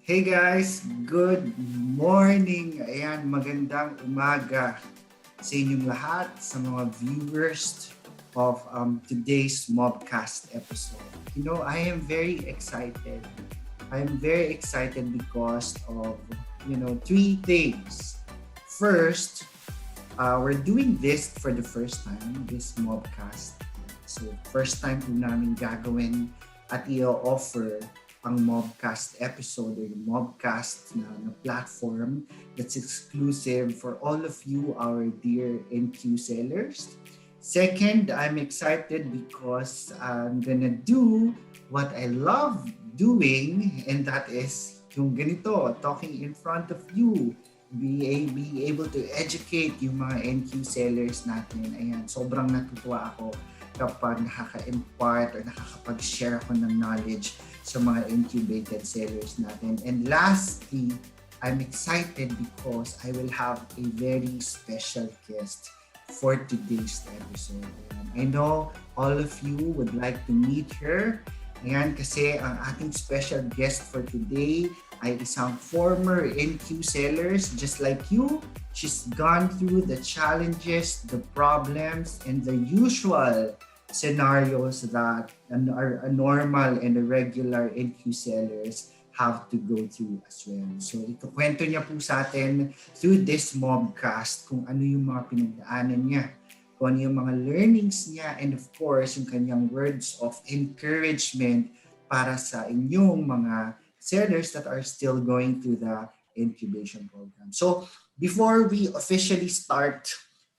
Hey guys, good morning. Ayan, magandang umaga sa inyong lahat, sa mga viewers of today's Mobcast episode. I am very excited. I'm very excited because of, three things. First, we're doing this for the first time, this Mobcast. So, first time po namin gagawin at i-offer ang Mobcast episode or yung Mobcast na platform that's exclusive for all of you, our dear NQ sellers. Second, I'm excited because I'm gonna do what I love doing, and that is yung ganito, talking in front of you. Be able to educate yung mga NQ sellers natin. Ayan, sobrang natutuwa ako kapag nakaka-impart or nakakapag-share ako ng knowledge sa mga incubated sellers natin. And lastly, I'm excited because I will have a very special guest for today's episode. And I know all of you would like to meet her. Ayan, kasi ang ating special guest for today ay isang former NQ sellers just like you. She's gone through the challenges, the problems, and the usual scenarios that a normal and a regular NQ sellers have to go through as well. So ikukwento niya po sa atin through this Mobcast kung ano yung mga pinagdaanan niya, kung ano yung mga learnings niya, and of course, yung kanyang words of encouragement para sa inyong mga sellers that are still going through the incubation program. So before we officially start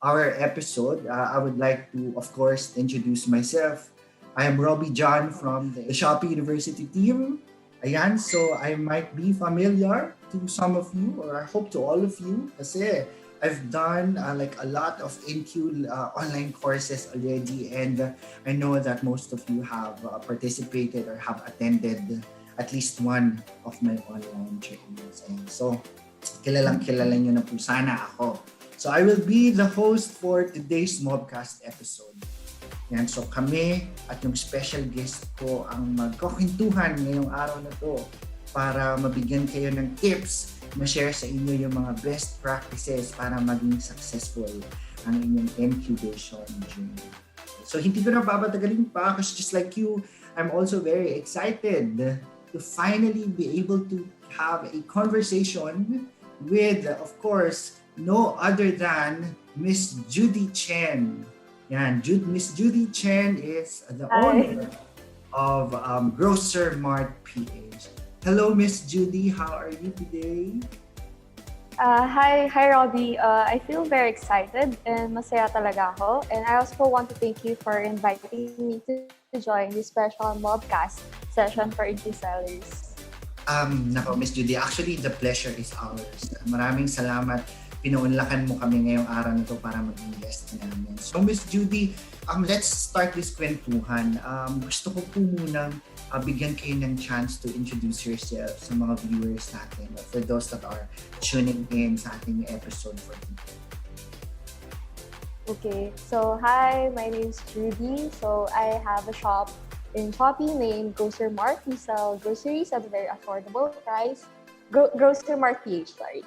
our episode, I would like to, of course, introduce myself. I am Robby John from the Shopee University team. Ayan, so I might be familiar to some of you, or I hope to all of you, kasi I've done like a lot of NQ online courses already, and I know that most of you have participated or have attended at least one of my online trainings. And so, kilala nyo na po sana ako. So, I will be the host for today's Mobcast episode. Yan, so kami at yung special guest ko ang magkukwentuhan ngayong araw na to para mabigyan kayo ng tips, ma-share sa inyo yung mga best practices para maging successful ang inyong incubation journey. So, hindi ko na babatagalin pa kasi just like you, I'm also very excited to finally be able to have a conversation with, of course, no other than Miss Judy Chen. Yan, Miss Judy Chen is the owner of Grocermart PH. Hello, Miss Judy. How are you today? Hi, Robby. I feel very excited and masaya talaga ako. And I also want to thank you for inviting me to join this special Mobcast session for NQ sellers. Nako, Miss Judy, actually the pleasure is ours. Maraming salamat. Pinuunlakan mo kami ngayong araw nito para maging guest namin. So, Miss Judy, let's start this kwentuhan. Gusto ko po munang bigyan kayo ng chance to introduce yourself sa mga viewers natin, for those that are tuning in sa ating episode for today. Okay, so hi, my name is Judy. So I have a shop in Shopee named Grocermart. We sell groceries at a very affordable price. Grocermart PH, sorry.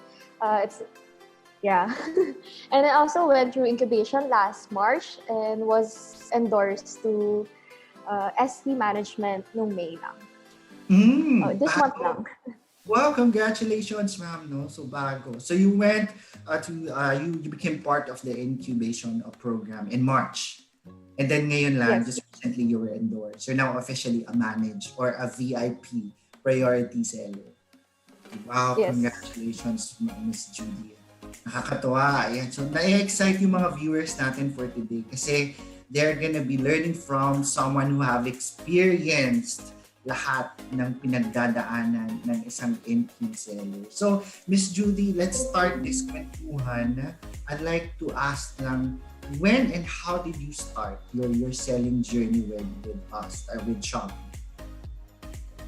Yeah. And I also went through incubation last March and was endorsed to ST management noong May lang. This month lang. Wow, congratulations, ma'am. No? So bago. So you went you became part of the incubation program in March. And then ngayon lang, just recently you were endorsed. You're now officially a managed or a VIP priority seller. Wow, yes. Congratulations, Miss Judy. Nakakatuwa. Ayan. So na-excite yung mga viewers natin for today kasi they're gonna be learning from someone who have experienced lahat ng pinagdadaanan ng isang NQ seller. So, Miss Judy, let's start this kwentuhan. I'd like to ask lang, when and how did you start your selling journey with us, or with Shopee?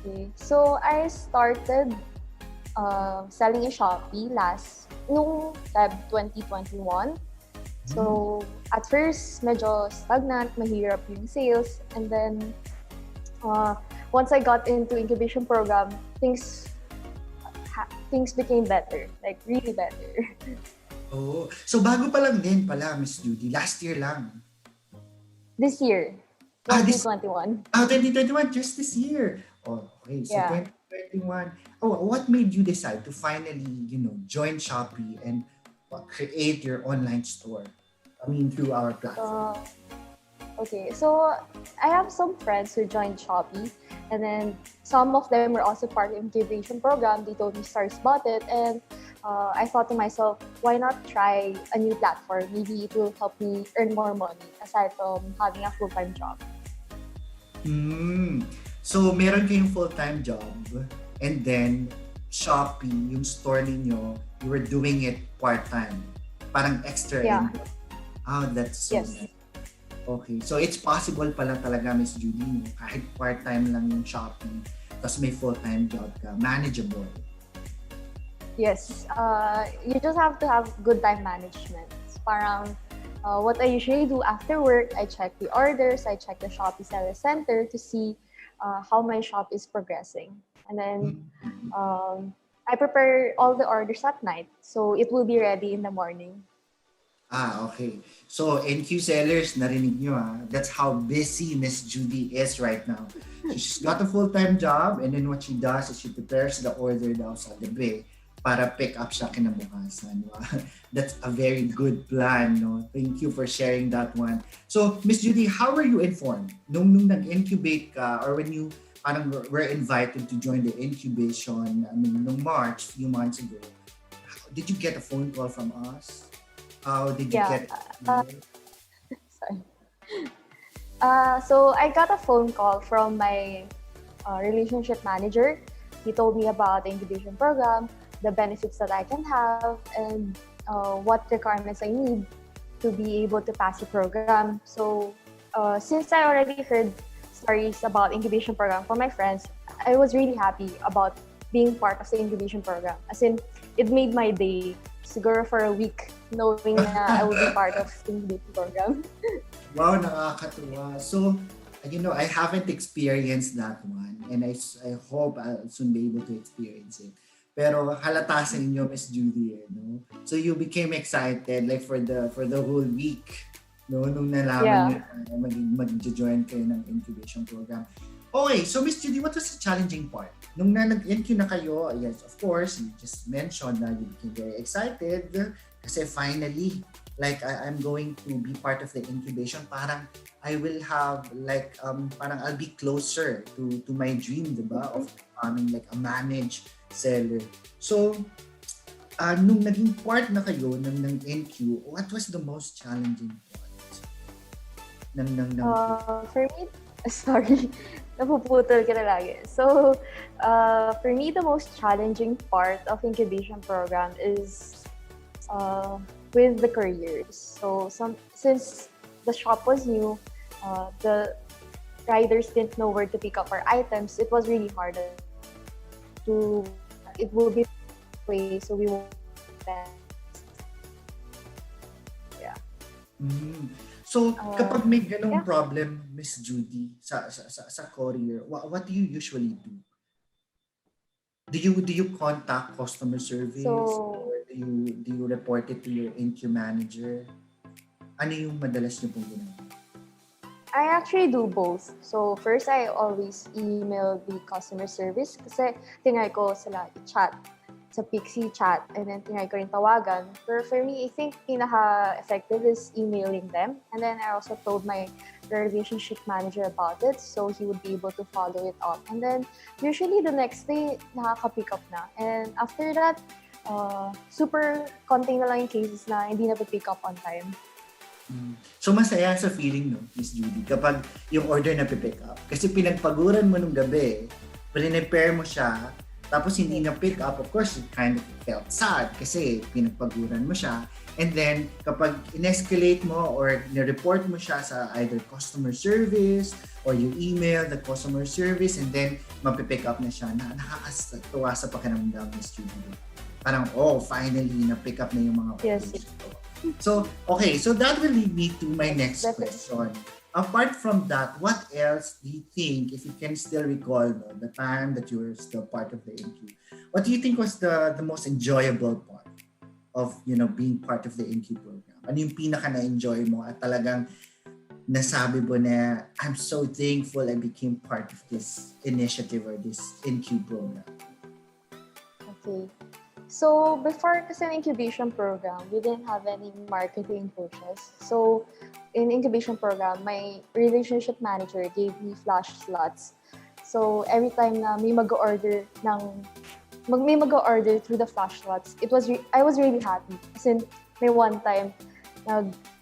Okay. So, I started selling in Shopee noong Feb 2021. So, at first, medyo stagnant, mahirap yung sales. And then, once I got into incubation program, things things became better, like really better. Oh, so bago pa lang din pala, Miss Judy. Last year lang. This year, This 2021. 2021, just this year. Oh, okay. So Yeah. 2021. Oh, what made you decide to finally, join Shopee and create your online store? I mean, through our platform. Okay, so I have some friends who joined Shopee, and then some of them were also part of the incubation program. They told me stories about it, and I thought to myself, why not try a new platform? Maybe it will help me earn more money aside from having a full-time job. So, meron kayong full-time job, and then Shopee, yung store ninyo, you were doing it part-time. Parang extra income. Oh, that's so Yes. nice. Okay, so it's possible pala talaga, Miss Judy, kahit part-time lang yung Shopee, tapos may full-time job ka, manageable. Yes, you just have to have good time management. Parang what I usually do after work, I check the orders, I check the Shopee Seller Center to see how my shop is progressing. And then I prepare all the orders at night, so it will be ready in the morning. Okay. So, NQ Sellers, narinig nyo That's how busy Miss Judy is right now. So, she's got a full-time job, and then what she does is she prepares the order daw sa gabi para pick up siya kinabukasan. That's a very good plan, no? Thank you for sharing that one. So, Miss Judy, how were you informed? Nung nag-incubate ka, or when you parang were invited to join the incubation, nung March, few months ago, did you get a phone call from us? How did you get sorry. So I got a phone call from my relationship manager. He told me about the incubation program, the benefits that I can have, and what requirements I need to be able to pass the program. So since I already heard stories about incubation program from my friends, I was really happy about being part of the incubation program. As in, it made my day. Siguro for a week, knowing na I will be part of the incubation program. Wow, nakakatuwa. So, I haven't experienced that one, and I hope I'll soon be able to experience it. Pero halata sa inyo, Miss Judy, no? So you became excited like for the whole week, no? Nung nalaman niyo na mag-join kayo ng incubation program. Okay, so Miss Judy, what was the challenging part? Nung nag-NQ na kayo, yes, of course, you just mentioned na you became very excited kasi finally, like I'm going to be part of the incubation. Parang I will have like, parang I'll be closer to my dream, diba? Of becoming like a managed seller. So, nung naging part na kayo ng NQ, what was the most challenging part? For me, sorry, napuputol ka na lagi. So, for me, the most challenging part of incubation program is with the couriers. So, since the shop was new, the riders didn't know where to pick up our items. It was really hard it will be way, so we will So, kapag may ganong problem, Miss Judy, sa courier, what do you usually do? Do you contact customer service, or do you report it to your NQ manager? Ano yung madalas niyo pong ginagawa? I actually do both. So first, I always email the customer service kasi tinry ko sila i-chat sa Pixie chat, and then tinry ko rin tawagan. But for me, I think pinaka-effective is emailing them. And then I also told my relationship manager about it, so he would be able to follow it up. And then usually the next day, nakaka-pick up na. And after that, super konti na lang yung cases na hindi na pick up on time. So masaya sa feeling, no, Miss Judy, kapag yung order na pick up. Kasi pinagpaguran mo nung gabi, prepare mo siya, tapos hindi na pick up, of course, it kind of felt sad kasi pinagpaguran mo siya. And then, kapag in-escalate mo or ni-report mo siya sa either customer service or you email the customer service and then mapipick up na siya, nakakatuwa sa pakiramdam, Miss Judy. Parang, finally, na-pick up na yung mga orders. Yes. So, okay, so that will lead me to my next Definitely. question. Apart from that, what else do you think, if you can still recall the time that you were still part of the NQ, what do you think was the most enjoyable part of, being part of the NQ program? Ano yung pinaka na-enjoy mo at talagang nasabi mo na, I'm so thankful I became part of this initiative or this NQ program? Okay. So, before kasi ng incubation program, we didn't have any marketing coaches. So, in incubation program, my relationship manager gave me flash slots. So, every time na may mag-order through the flash slots, I was really happy. Kasi may one time,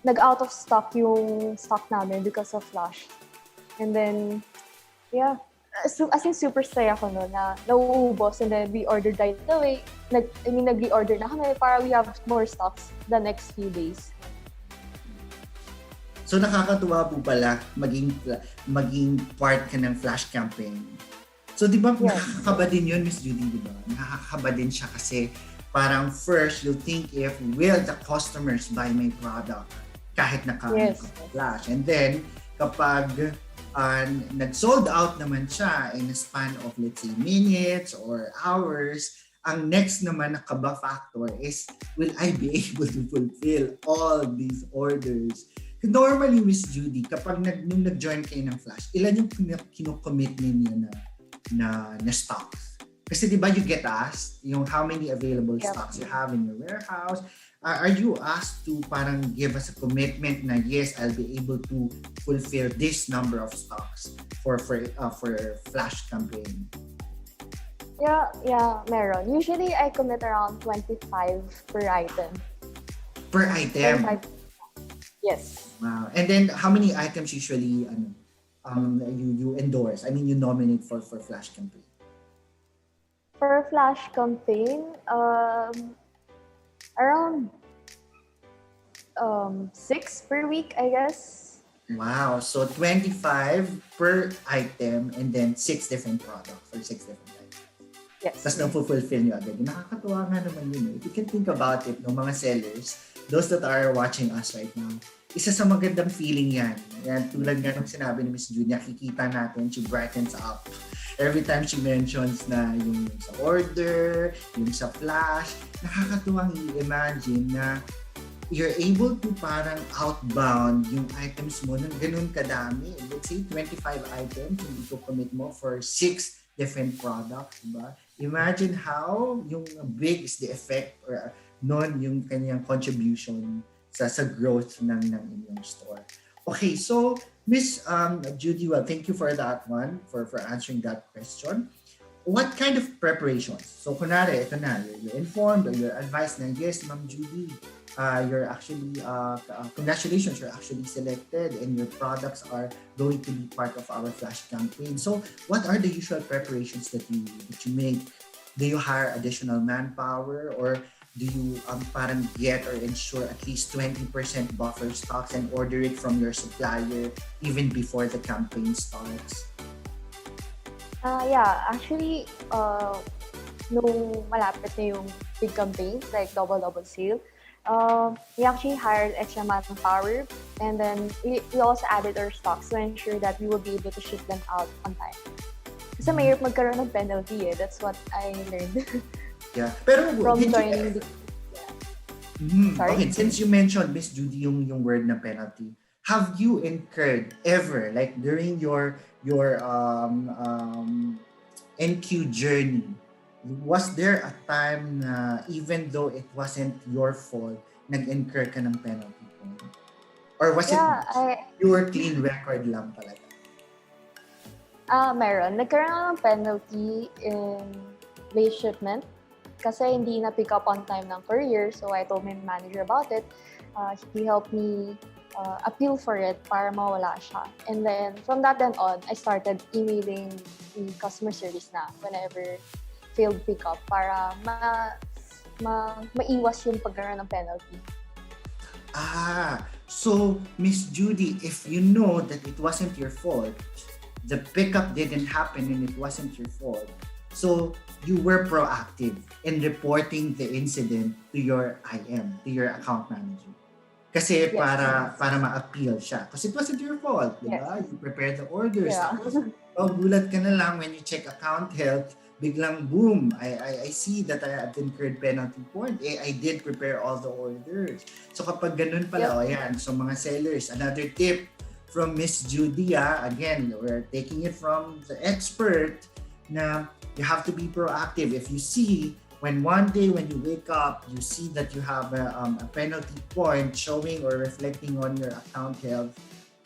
nag-out of stock yung stock namin because of flash. And then, yeah, as in super saya ko no na nauubos and then we ordered right away. Nag-reorder na kami para we have more stocks the next few days. So nakakatuwa po pala maging part ka ng flash campaign. So di ba nakakakaba din yun, Miss Judy, di ba? Nakakakaba din siya kasi parang first you think if will the customers buy my product kahit naka-flash. And then kapag nag-sold out naman siya in a span of let's say minutes or hours, ang next naman na kaba factor is, will I be able to fulfill all these orders? Normally, Miss Judy, kapag nung nag-join kayo ng Flash, ilan yung kinocommit ninyo na stocks? Kasi di ba you get asked yung how many available stocks you have in your warehouse? Are you asked to parang give us a commitment na yes, I'll be able to fulfill this number of stocks for Flash campaign? Yeah, meron. Usually, I commit around 25 per item. Per item? 25. Yes. Wow. And then, how many items usually you endorse? I mean, you nominate for Flash campaign? For Flash campaign, around 6 per week, I guess. Wow. So 25 per item and then 6 different products or 6 different items. Yes. Tapos na-fulfill nyo agad. Nakakatuwa nga naman yun. If you can think about it, no, mga sellers, those that are watching us right now, isa sa magandang feeling yan. Yan, tulad nga ng sinabi ni Miss Judy, nakikita natin, she brightens up. Every time she mentions na yung sa order, yung sa flash, nakakatuwang i-imagine na you're able to parang outbound yung items mo ng ganun kadami. Let's say 25 items, yung i-commit mo for 6 different products, diba? Imagine how yung big is the effect or non yung kanyang contribution sa growth ng inyong store. Okay, so Miss Judy, well, thank you for that one, for answering that question. What kind of preparations? So, kunwari, ito na, you're informed or you're advised na, yes, Ma'am Judy, you're actually, congratulations, you're actually selected and your products are going to be part of our Flash campaign. So, what are the usual preparations that you make? Do you hire additional manpower or do you parang get or ensure at least 20% buffer stocks and order it from your supplier even before the campaign starts? Yeah, actually, nung malapit na yung big campaigns like Double Sale, we actually hired extra manpower and then we also added our stocks to ensure that we will be able to ship them out on time. Kasi mahirap magkaroon ng penalty eh. That's what I learned. Yeah. Pero from joining the... Sorry? Okay, since you mentioned, Miss Judy, yung word na penalty, have you incurred ever, like during your NQ journey, was there a time na even though it wasn't your fault, nag-incur ka ng penalty? Or was it pure clean record lang talaga? Meron. Nagkaroon ako ng penalty in late shipment kasi hindi na pick up on time ng courier. So I told my manager about it. He helped me appeal for it para mawala siya. And then from that then on, I started emailing the customer service na whenever failed pickup para maiwas yung pagkaroon ng penalty. So Miss Judy, if you know that it wasn't your fault, the pickup didn't happen and it wasn't your fault, so you were proactive in reporting the incident to your IM, to your account manager. Kasi Yes. para ma-appeal siya. Kasi it wasn't your fault, di ba? Yes. You prepared the orders. Yeah. Tapos, gulat ka na lang when you check account health, biglang boom, I see that I have incurred penalty point. I did prepare all the orders. So kapag ganun pala, ayan, so mga sellers, another tip from Miss Judy, again, we're taking it from the expert na you have to be proactive. If you see when one day when you wake up, you see that you have a penalty point showing or reflecting on your account health,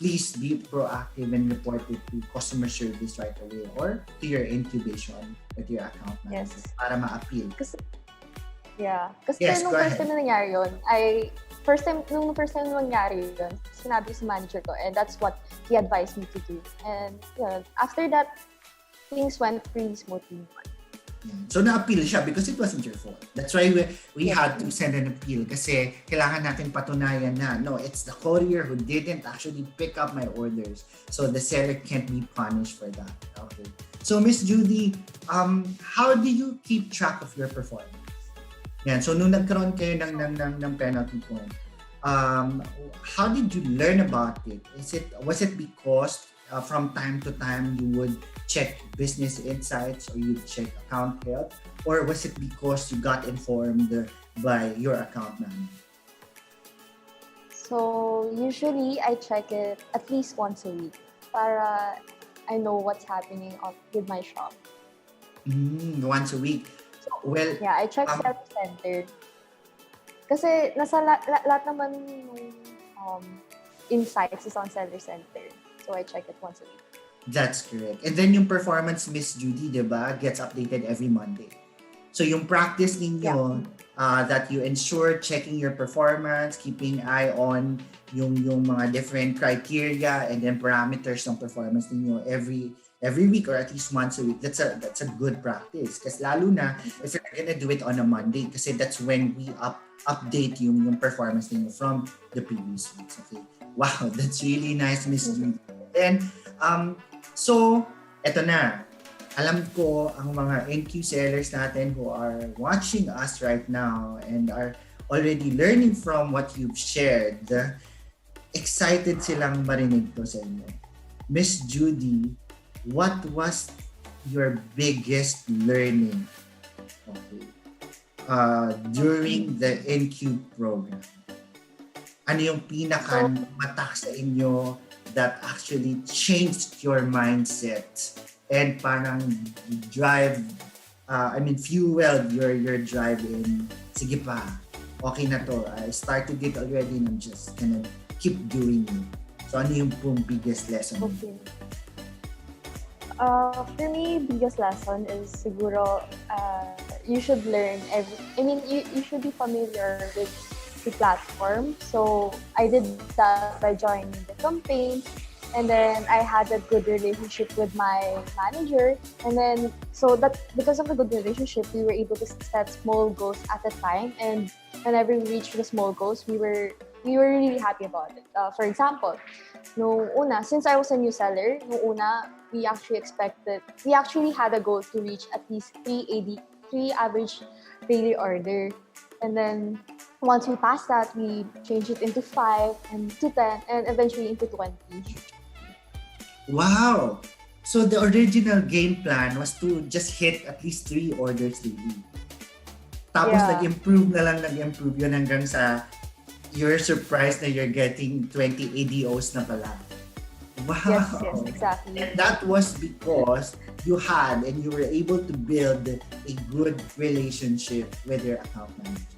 please be proactive and report it to customer service right away or to your incubation with your account manager para ma-appeal. Kasi Yes, nung go first ahead. time na nangyari yun, nung first time na nangyari yun, sinabi ko sa manager ko, and that's what he advised me to do. And after that, things went pretty smoothly. So na-appeal siya because it wasn't your fault. That's why we had to send an appeal kasi kailangan natin patunayan na no, it's the courier who didn't actually pick up my orders. So the seller can't be punished for that. Okay. So Miss Judy, how do you keep track of your performance? Yan. So nung nagkaroon kayo ng penalty point, how did you learn about it? Was it because from time to time you would check business insights or you check account health, or was it because you got informed by your account manager? So usually I check it at least once a week para I know what's happening with my shop. Once a week. Well, yeah, I check self-centered. Kasi nasa lahat naman ng insights is on seller-centered. So I check it once a week. That's correct. And then yung performance, Miss Judy, diba, gets updated every Monday. So yung practice ninyo, that you ensure checking your performance, keeping eye on yung mga different criteria and then parameters ng performance ninyo every week or at least once a week. That's a good practice. Kasi lalo na if you're gonna do it on a Monday, kasi that's when we update yung performance ninyo from the previous weeks. Okay. Wow, that's really nice, Miss Judy. Then, so, eto na. Alam ko ang mga NQ sellers natin who are watching us right now and are already learning from what you've shared, excited silang marinig to sa inyo. Miss Judy, what was your biggest learning during the NQ program? Ano yung pinaka-matak sa inyo that actually changed your mindset and parang fueled your drive in, sige pa, okay na to, I started it already and I'm just gonna keep doing it. So ano yung biggest lesson? Okay. For me, biggest lesson is siguro you should learn you should be familiar with the platform. So I did that by joining the campaign, and then I had a good relationship with my manager, and then so that because of the good relationship, we were able to set small goals at a time, and whenever we reached the small goals, we were really happy about it. For example, since I was a new seller, we actually had a goal to reach at least 3 average daily order, and then once we passed that, we changed it into 5 and to 10 and eventually into 20. Wow! So the original game plan was to just hit at least 3 orders daily. Tapos nag-improve yun hanggang sa you're surprised na you're getting 20 ADOs na pala. Wow! Yes, exactly. And that was because you had and you were able to build a good relationship with your account manager.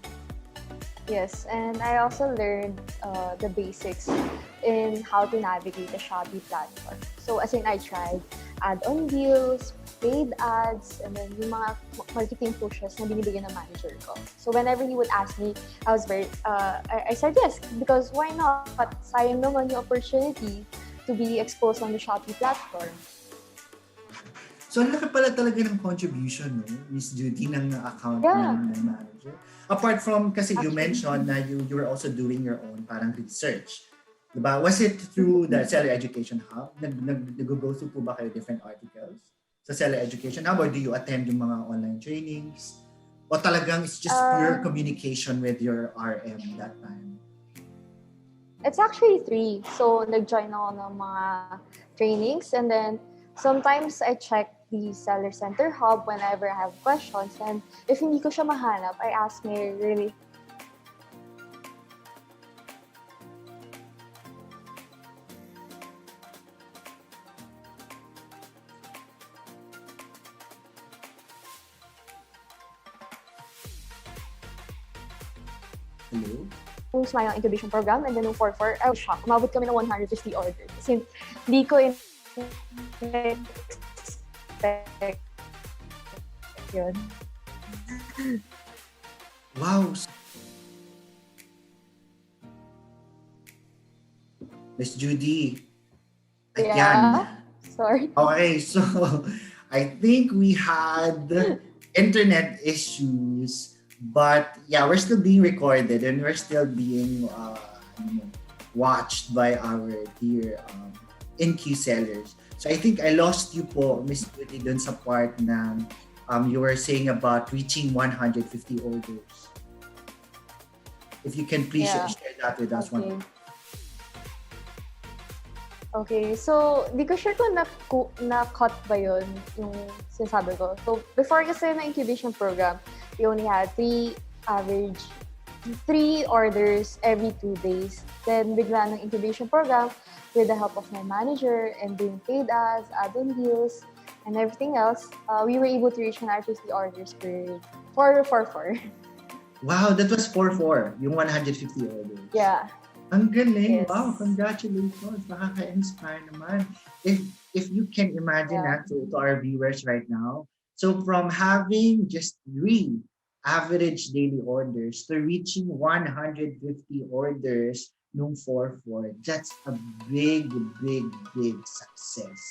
Yes, and I also learned the basics in how to navigate the Shopee platform. So as in, I tried add-on deals, paid ads, and then yung mga marketing pushes na binibigyan ng manager ko. So whenever he would ask me, I said yes, because why not? Sayang naman yung opportunity to be exposed on the Shopee platform. So, ang laki pala talaga ng contribution, no? Miss Judy, ng account ng manager. Apart from, kasi you mentioned na you were also doing your own parang research. Diba? Was it through the Seller Education Hub? Nag-go through po ba kayo different articles sa Seller Education Hub? Or do you attend yung mga online trainings? O talagang it's just pure communication with your RM that time? It's actually 3. So, nag-join ako ng mga trainings and then sometimes I check the Seller Center Hub whenever I have questions and if hindi ko siya mahanap, I ask my really Hello? yung Smile Incubation Program and then yung 4-4, I was shocked. Umabot kami ng 150 orders. Kasi hindi ko expect yun. Wow! Miss Judy, again. Yeah. Sorry. Okay, so I think we had internet issues, but yeah, we're still being recorded and we're still being watched by our dear NQ sellers. So I think I lost you po, Miss Judy, dun sa part na you were saying about reaching 150 orders. If you can please share that with us. Okay. Okay, so di ko sure kung na-cut ba yun yung sinasabi ko. So before kasi na incubation program, we only had 3 orders every 2 days. Then bigla ng incubation program, with the help of my manager and doing paid ads, add-on deals, and everything else, we were able to reach 150 orders per 4. Wow, that was 4-4, yung 150 orders. Yeah. Ang galing. Yes. Wow, congratulations. Nakaka-inspire naman. If you can imagine that to our viewers right now. So from having just 3 average daily orders to reaching 150 orders nung 4-4, that's a big success.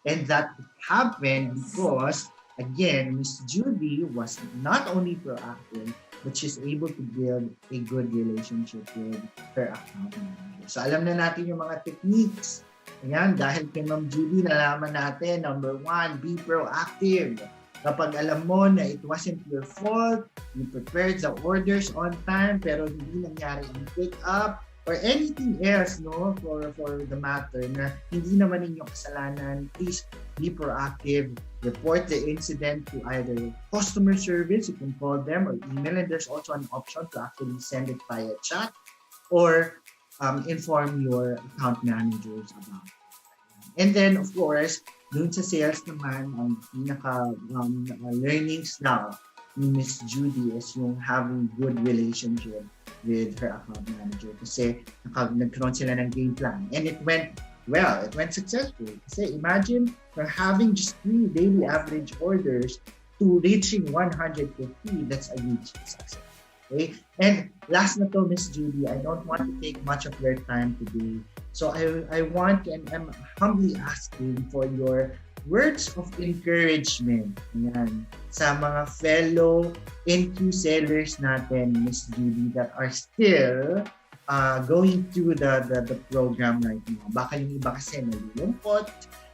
And that happened because, again, Miss Judy was not only proactive, but she's able to build a good relationship with her account manager. So alam na natin yung mga techniques. Ayan, dahil kay Ma'am Judy, nalaman natin, number 1, be proactive. Kapag alam mo na it wasn't your fault, you prepared the orders on time, pero hindi nangyari yung pick up, or anything else, no, for the matter na hindi naman inyong kasalanan, please be proactive. Report the incident to either customer service, you can call them, or email, and there's also an option to actually send it via chat or inform your account managers about it. And then, of course, dun sa sales naman, ang learnings now ni Miss Judy is yung having good relationship with her account manager kasi nagkaroon sila ng game plan. And it went well, it went successful. Kasi imagine from having just 3 daily average orders to reaching 150, that's a huge success. Okay? And last na to, Miss Judy, I don't want to take much of your time today. So I want and I'm humbly asking for your words of encouragement yan, sa mga fellow NQ sellers natin, Miss Judy, that are still going through the program right now. Baka yung iba kasi nalulungkot,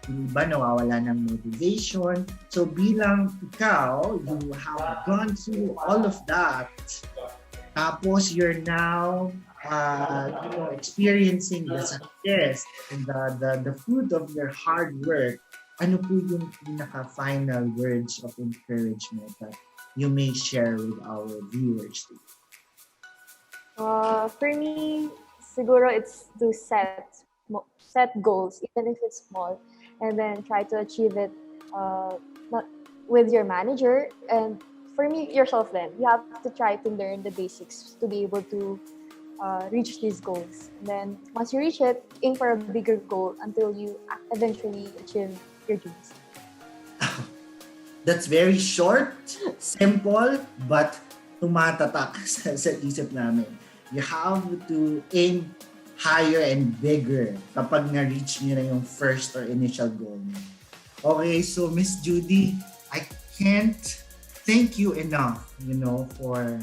yung iba nawawala ng motivation. So bilang ikaw, you have gone through all of that. Tapos you're now experiencing the success and the fruit of your hard work. Ano po yung pinaka-final words of encouragement that you may share with our viewers today? For me, siguro it's to set goals, even if it's small, and then try to achieve it with your manager. And for me, yourself then, you have to try to learn the basics to be able to reach these goals. And then once you reach it, aim for a bigger goal until you eventually achieve your dreams. That's very short, simple, but tumatatak sa isip namin. You have to aim higher and bigger kapag na-reach nyo na yung first or initial goal nyo. Okay, so Miss Judy, I can't thank you enough, for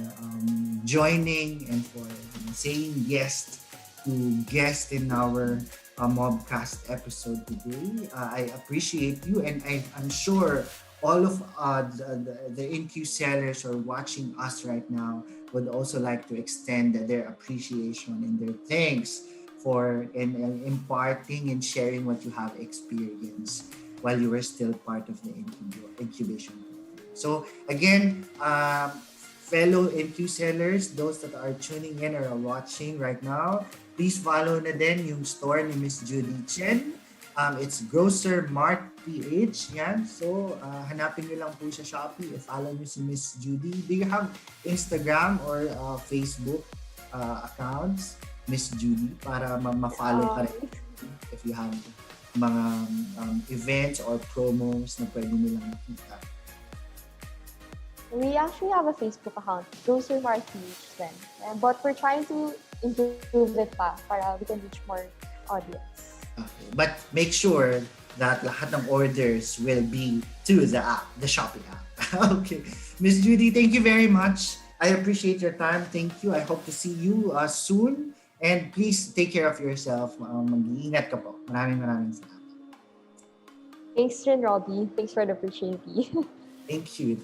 joining and for saying yes to guest in our Mobcast episode today. I appreciate you, and I'm sure all of the NQ sellers who are watching us right now would also like to extend their appreciation and their thanks for and imparting and sharing what you have experienced while you were still part of the incubation program. So again, fellow NQ sellers, those that are tuning in or are watching right now, please follow na din yung store ni Miss Judy Chen. It's Grocermart PH. Yan. So, hanapin nyo lang po sa Shopee. Follow nyo si Miss Judy. Do you have Instagram or Facebook accounts, Miss Judy, para ma-follow ka rin if you have mga events or promos na pwede nilang makita? We actually have a Facebook account, Grocermart PH then. But we're trying to improve it pa para we can reach more audience. Okay. But make sure that lahat ng orders will be to the app, the Shopee app. Okay. Miss Judy, thank you very much. I appreciate your time. Thank you. I hope to see you soon. And please take care of yourself. Mag-iingat ka po. Maraming salamat. Thanks rin, Robby. Thanks for the opportunity. Thank you.